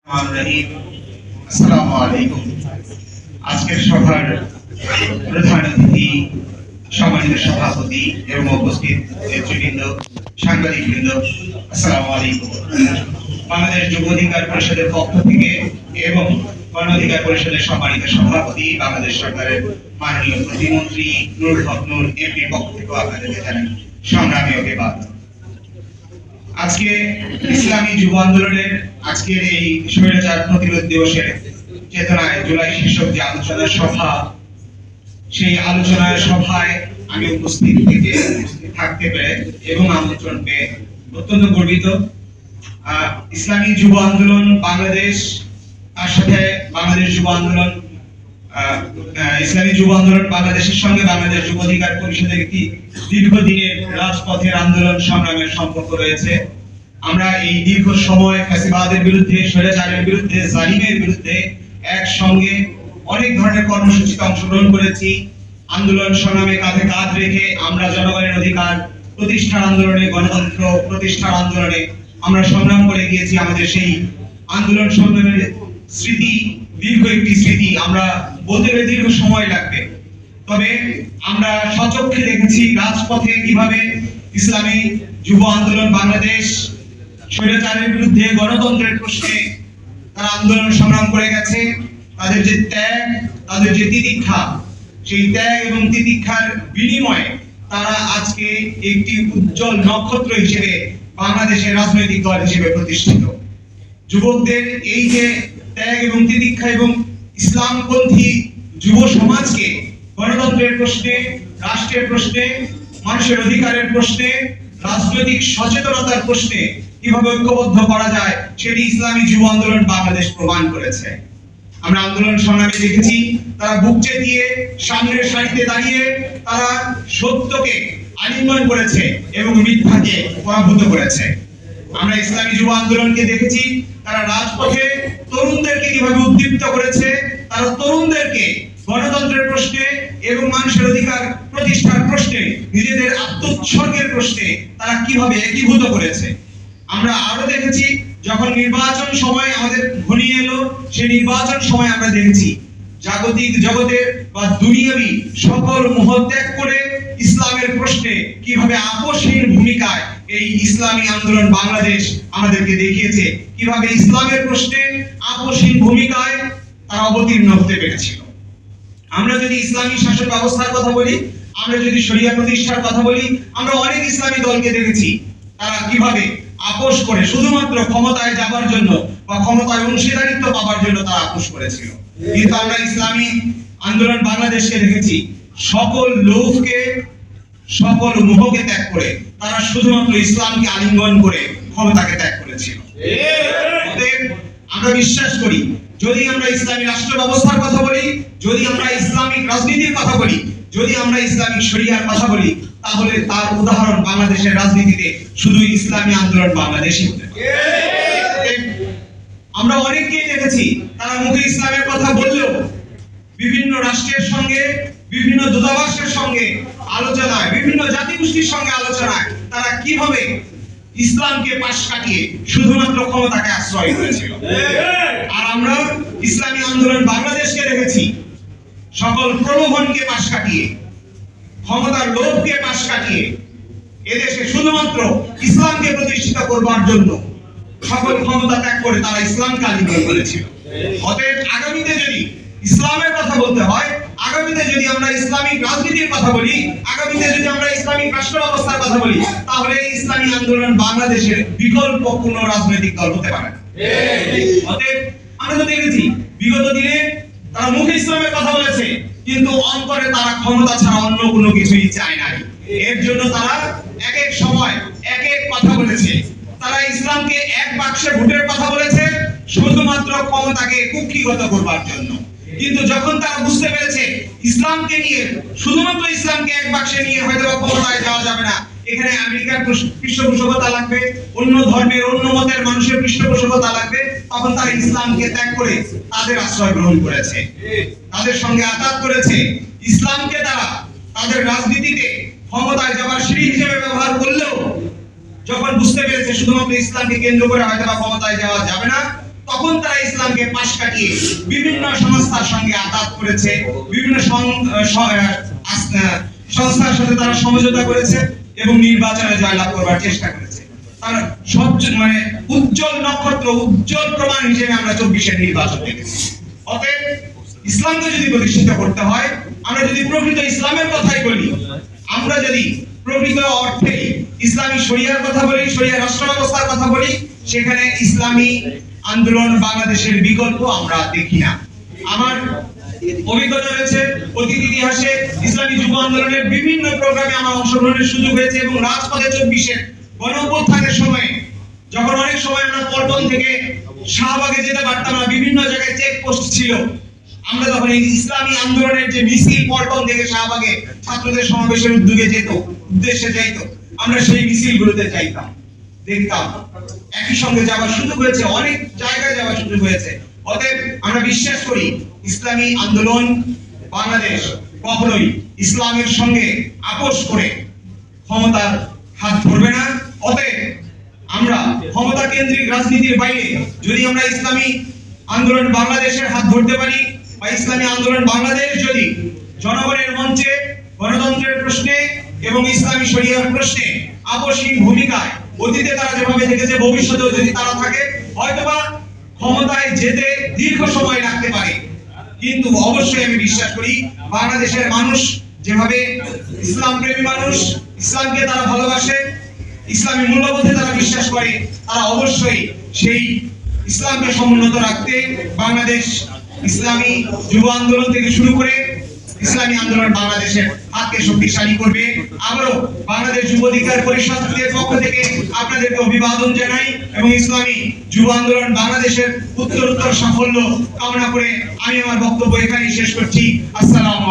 আসসালামু আলাইকুম। আজকের সভার প্রধান অতিথি, সম্মানিত সভাপতি এবং উপস্থিত নেতৃবৃন্দ, সাংবাদিকবৃন্দ, আসসালামু আলাইকুম। বাংলাদেশ যুব অধিকার পরিষদের পক্ষ থেকে এবং গণ অধিকার পরিষদের সম্মানিত সভাপতি, বাংলাদেশ সরকারের মাননীয় প্রতিমন্ত্রী নুরুল হক নূর এমপির পক্ষ থেকে আপনাদেরকে জানাই সংগ্রামী অভিবাদন। আজকে ইসলামী যুব আন্দোলনের আজকের এই স্বৈরাচার প্রতিরোধ দিবসের চেতনায় জুলাই শীর্ষক যে আলোচনা সভা, সেই আলোচনার সভায় আমি উপস্থিত থাকতে পেরে এবং আমন্ত্রণ পেয়ে অত্যন্ত গর্বিত। ইসলামী যুব আন্দোলন বাংলাদেশ, তার সাথে বাংলাদেশ যুব আন্দোলন, ইসলামী যুব আন্দোলন বাংলাদেশের সঙ্গে বাংলাদেশ যুব অধিকার পরিষদের একটি দীর্ঘদিনের রাজপথের আন্দোলন সংগ্রামের সম্পর্ক রয়েছে। আমরা এই দীর্ঘ সময় ফ্যাসিবাদের বিরুদ্ধে, স্বৈরাচারের বিরুদ্ধে, জালিমের বিরুদ্ধে একসঙ্গে অনেক ধরনের কর্মসূচিতে অংশগ্রহণ করেছি। আন্দোলন সংগ্রামে কাঁধে কাঁধ রেখে আমরা জনগণের অধিকার প্রতিষ্ঠার আন্দোলনে, গণতন্ত্র প্রতিষ্ঠার আন্দোলনে আমরা সংগ্রাম করে গিয়েছি। আমাদের সেই আন্দোলন সংগ্রামের স্মৃতি দীর্ঘ একটি স্মৃতি, আমরা বলতে গেলে দীর্ঘ সময় লাগবে। তবে আমরা সচক্ষে দেখেছি রাজপথে কিভাবে ইসলামী যুব আন্দোলন বাংলাদেশ স্বৈরাচারের বিরুদ্ধে, গণতন্ত্রের প্রশ্নে তারা আন্দোলন সংগ্রাম করে গেছে। তাদের যে ত্যাগ, তাদের যে তিতিক্ষা, সেই ত্যাগ এবং তিতিক্ষার বিনিময়ে তারা আজকে একটি উজ্জ্বল নক্ষত্র হিসেবে বাংলাদেশের রাজনৈতিক দল হিসেবে প্রতিষ্ঠিত। যুবকদের এই যে ত্যাগ এবং তিতিক্ষা এবং ইসলামপন্থী যুব সমাজকে গণতন্ত্রের প্রশ্নে, রাষ্ট্রের প্রশ্নে, মানুষের অধিকারের প্রশ্নে, রাজনৈতিক সচেতনতার প্রশ্নে কিভাবে ঐক্যবদ্ধ করা যায়, সেটি ইসলামী যুব আন্দোলন বাংলাদেশ প্রমাণ করেছে। আমরা আন্দোলন সংগ্রামে দেখেছি তারা বুক চেতিয়ে সামনের সারিতে দাঁড়িয়ে তারা সত্যকে আলিঙ্গন করেছে এবং মিথ্যাকে পরাভূত করেছে। আমরা ইসলামী যুব আন্দোলনকে দেখেছি তারা রাজপথে তরুণদেরকে কিভাবে উদ্দীপ্ত করেছে, তারা তরুণদেরকে গণতন্ত্রের প্রশ্নে এবং মানুষের অধিকার প্রতিষ্ঠার প্রশ্নে, নিজেদের আত্মোৎসর্গের প্রশ্নে তারা কিভাবে একীভূত করেছে। আমরা আরো দেখেছি যখন নির্বাচন সময় আমাদের ঘনিয়ে এলো, সেই নির্বাচন সময় আমরা দেখেছি জাগতিক জগতের বা দুনিয়াবি সকল মোহ ত্যাগ করে ইসলামের প্রশ্নে কিভাবে আপোষহীন ভূমিকায় এই ইসলামী আন্দোলন বাংলাদেশ আমাদেরকে দেখিয়েছে, কিভাবে ইসলামের প্রশ্নে আপোষহীন ভূমিকায় তারা অবতীর্ণ হতে পেরেছিল। আমরা যদি ইসলামী শাসন ব্যবস্থার কথা বলি, আমরা যদি শরিয়া প্রতিষ্ঠার কথা বলি, আমরা অনেক ইসলামী দলকে দেখেছি তারা কিভাবে আপোষ করে শুধুমাত্র ক্ষমতায় যাবার জন্য বা ক্ষমতায় অংশীদারিত্ব পাওয়ার জন্য তারা আপোষ করেছিল। কিন্তু আমরা ইসলামী আন্দোলন বাংলাদেশকে দেখেছি সকল লোভকে, সকল মোহকে ত্যাগ করে তারা শুধুমাত্র ইসলামকে আলিঙ্গন করে ক্ষমতাকে ত্যাগ করেছিল। আমরা বিশ্বাস করি যদি আমরা ইসলামী রাষ্ট্র ব্যবস্থার কথা বলি, যদি আমরা ইসলামিক রাজনীতির কথা বলি, যদি আমরা ইসলামিক শরিয়ার কথা বলি, তাহলে তার উদাহরণ বাংলাদেশের রাজনীতিতে শুধু ইসলামী আন্দোলন বাংলাদেশই হতে পারে। আমরা অনেককেই দেখেছি তারা মুখে ইসলামের কথা বললেও বিভিন্ন রাষ্ট্রের সঙ্গে, বিভিন্ন দূতাবাসের সঙ্গে আলোচনায়, বিভিন্ন জাতিগোষ্ঠীর সঙ্গে আলোচনায় তারা কিভাবে ইসলামকে পাশ কাটিয়ে শুধুমাত্র ক্ষমতাকে আশ্রয় করেছিল। আর আমরা ইসলামী আন্দোলন বাংলাদেশকে দেখেছি সকল প্রলোভনকে পাশ কাটিয়ে, ক্ষমতার লোভকে পাশ কাটিয়ে এদেশে শুধুমাত্র ইসলামকে প্রতিষ্ঠিত করবার জন্য সকল ক্ষমতা ত্যাগ করে তারা ইসলামকে আলিঙ্গন করেছিল। অতএব আগামীতে যদি ইসলামের কথা বলতে হয়, আগামীতে যদি আমরা ইসলামিক রাজনীতির কথা বলি, আগামীতে যদি আমরা ইসলামিক রাষ্ট্র ব্যবস্থার কথা বলি, তাহলে ইসলামী আন্দোলন বাংলাদেশের বিকল্প কোনো রাজনৈতিক দল হতে পারে না। অতএব আমরা তো দেখেছি বিগত দিনে তারা মুখে ইসলামের কথা বলেছে, কিন্তু অন্তরে তারা ক্ষমতা ছাড়া অন্য কোনো কিছুই চায় না। এর জন্য তারা এক এক সময় এক এক কথা বলেছে। তারা ইসলামকে এক বাক্সে ভোটের কথা বলেছে শুধুমাত্র ক্ষমতাকে কুক্ষিগত করবার জন্য। কিন্তু যখন তারা বুঝতে পেরেছে ইসলামকে নিয়ে, শুধুমাত্র ইসলামকে এক বাক্সে নিয়ে হয়তো ক্ষমতায় যাওয়া যাবে না, এখানে আমেরিকার পৃষ্ঠপোষকতা লাগবে, অন্য ধর্মের, অন্য মতের মানুষের পৃষ্ঠপোষকতা লাগবে, তখন তারা ইসলামকে ত্যাগ করে তাদের আশ্রয় গ্রহণ করেছে, তাদের সঙ্গে আঘাত করেছে। ইসলামকে তারা তাদের রাজনীতিতে ক্ষমতায় যাবার সিঁড়ি হিসেবে ব্যবহার করলেও যখন বুঝতে পেরেছে শুধুমাত্র ইসলামকে কেন্দ্র করে হয়তো ক্ষমতায় যাওয়া যাবে না, তখন তারা ইসলামকে পাশ কাটিয়ে বিভিন্ন সংস্থার সঙ্গে আঘাত করেছে, বিভিন্ন সংস্থার সাথে তারা সমঝোতা করেছে এবং নির্বাচনে জয়লাভ করবার চেষ্টা করেছে। তার সবচেয়ে উজ্জ্বল নক্ষত্র, উজ্জ্বল প্রমাণ হিসেবে আমরা 24-এর নির্বাচন দেখেছি। অতএব ইসলামকে যদি প্রতিষ্ঠিত করতে হয়, আমরা যদি প্রকৃত ইসলামের কথাই বলি, আমরা যদি প্রকৃত অর্থে ইসলামী শরিয়ার কথা বলি, শরিয়া রাষ্ট্র ব্যবস্থার কথা বলি, সেখানে ইসলামী আন্দোলন বাংলাদেশের বিকল্প আমরা দেখি না। আমার অভিজ্ঞতা রয়েছে, অতীত ইতিহাসে ইসলামী যুব আন্দোলনের বিভিন্ন প্রোগ্রামে আমার অংশগ্রহণের সুযোগ হয়েছে এবং রাজপথে 24-এর গণঅভ্যুত্থানের সময় যখন অনেক সময় আমরা পল্টন থেকে শাহবাগে যেতে পারতাম না, বিভিন্ন জায়গায় চেকপোস্ট ছিল, আমরা তখন এই ইসলামী আন্দোলনের যে মিছিল পল্টন থেকে শাহবাগে ছাত্রদের সমাবেশের উদ্দেশ্যে যাইতো, আমরা সেই মিছিলগুলোতে যাইতাম, দেখতাম। একই সঙ্গে যাওয়ার সুযোগ হয়েছে, অনেক জায়গায় যাওয়ার সুযোগ হয়েছে। অতএব আমরা বিশ্বাস করি ইসলামী আন্দোলন বাংলাদেশ কখনোই ইসলামের সঙ্গে আপোষ করে ক্ষমতার হাত ধরবে না। অতএব আমরা ক্ষমতা কেন্দ্রিক রাজনীতির বাইরে যদি আমরা ইসলামী আন্দোলন বাংলাদেশের হাত ধরতে পারি, বা ইসলামী আন্দোলন বাংলাদেশ যদি জনগণের মঞ্চে গণতন্ত্রের প্রশ্নে এবং ইসলামী শরিয়ার প্রশ্নে আপোষহীন ভূমিকায় অতীতে তারা যেভাবে থেকেছে, ভবিষ্যতেও যদি তারা থাকে, হয়তোবা ক্ষমতায় যেতে দীর্ঘ সময় লাগতে পারে, কিন্তু অবশ্যই আমি বিশ্বাস করি বাংলাদেশের মানুষ যেভাবে ইসলাম প্রেমী মানুষ, ইসলামকে তারা ভালোবাসে, ইসলামী মূল্যবোধে তারা বিশ্বাস করে, তারা অবশ্যই সেই ইসলামকে সমুন্নত রাখতে বাংলাদেশ ইসলামী যুব আন্দোলন থেকে শুরু করে ইসলামী আন্দোলন বাংলাদেশের হাতকে শক্তিশালী করবে। আবারও বাংলাদেশ যুব অধিকার পরিষদের পক্ষ থেকে আপনাদেরকে অভিবাদন জানাই এবং ইসলামী যুব আন্দোলন বাংলাদেশের উত্তরোত্তর সাফল্য কামনা করে আমি আমার বক্তব্য এখানেই শেষ করছি। আসসালামু